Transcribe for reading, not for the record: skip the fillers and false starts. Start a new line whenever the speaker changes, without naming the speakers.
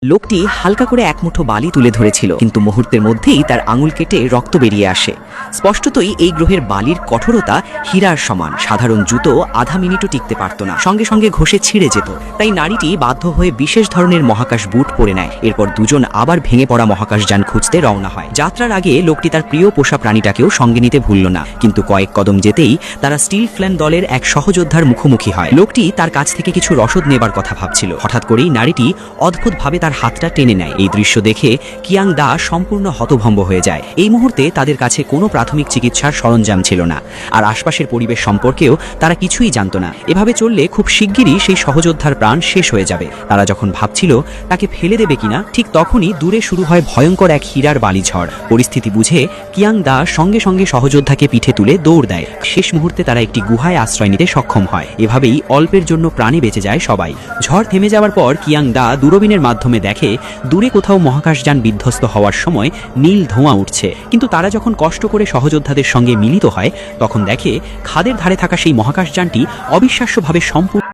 লোকটি হালকা করে এক মুঠো বালি তুলে ধরেছিল, কিন্তু মুহূর্তের মধ্যেই তার আঙুল কেটে রক্ত বেরিয়ে আসে। স্পষ্টতই এই গ্রহের বালির কঠোরতা হীরার সমান। সাধারণ জুতো আধা মিনিটও টিকতে পারত না, সঙ্গে সঙ্গে ঘষে ছিঁড়ে যেত। তাই নারীটি বাধ্য হয়ে বিশেষ ধরনের মহাকাশ বুট পরে নেয়। এরপর দুজন আবার ভেঙে পড়া মহাকাশযান খুঁজতে রওনা হয়। যাত্রার আগে লোকটি তার প্রিয় পোষা প্রাণীটাকেও সঙ্গে নিতে ভুলল না, কিন্তু কয়েক কদম যেতেই তারা স্টিল ফ্ল্যান দলের এক সহযোদ্ধার মুখোমুখি হয়। লোকটি তার কাছ থেকে কিছু রসদ নেবার কথা ভাবছিল। হঠাৎ করেই নারীটি অদ্ভুতভাবে তার হাতটা টেনে নেয়। এই দৃশ্য দেখে কিয়াং দা সম্পূর্ণ হতভম্ব হয়ে যায়। এই মুহূর্তে তাদের কাছে কোনো প্রাথমিক চিকিৎসার সরঞ্জাম ছিল না, আর আশপাশের পরিবেশ সম্পর্কেও তারা কিছুই জানত না। এভাবে চললে খুব শিগগিরই সেই সহযোদ্ধার প্রাণ শেষ হয়ে যাবে। তারা যখন ভাবছিল তাকে ফেলে দেবে কিনা, ঠিক তখনই দূরে শুরু হয় ভয়ঙ্কর এক হীরার বালিঝড়। পরিস্থিতি বুঝে কিয়াং দা সঙ্গে সঙ্গে সহযোদ্ধাকে পিঠে তুলে দৌড় দেয়। শেষ মুহূর্তে তারা একটি গুহায় আশ্রয় নিতে সক্ষম হয়। এভাবেই অল্পের জন্য প্রাণে বেঁচে যায় সবাই। ঝড় থেমে যাওয়ার পর কিয়াং দা দূরবীনের মাধ্যমে দেখে দূরে কোথাও মহাকাশযান বিধ্বস্ত হওয়ার সময় নীল ধোঁয়া উঠছে। কিন্তু তারা যখন কষ্ট করে সহযোদ্ধাদের সঙ্গে মিলিত হয়, তখন দেখে খাদের ধারে থাকা সেই মহাকাশযানটি অবিশ্বাস্যভাবে সম্পূর্ণ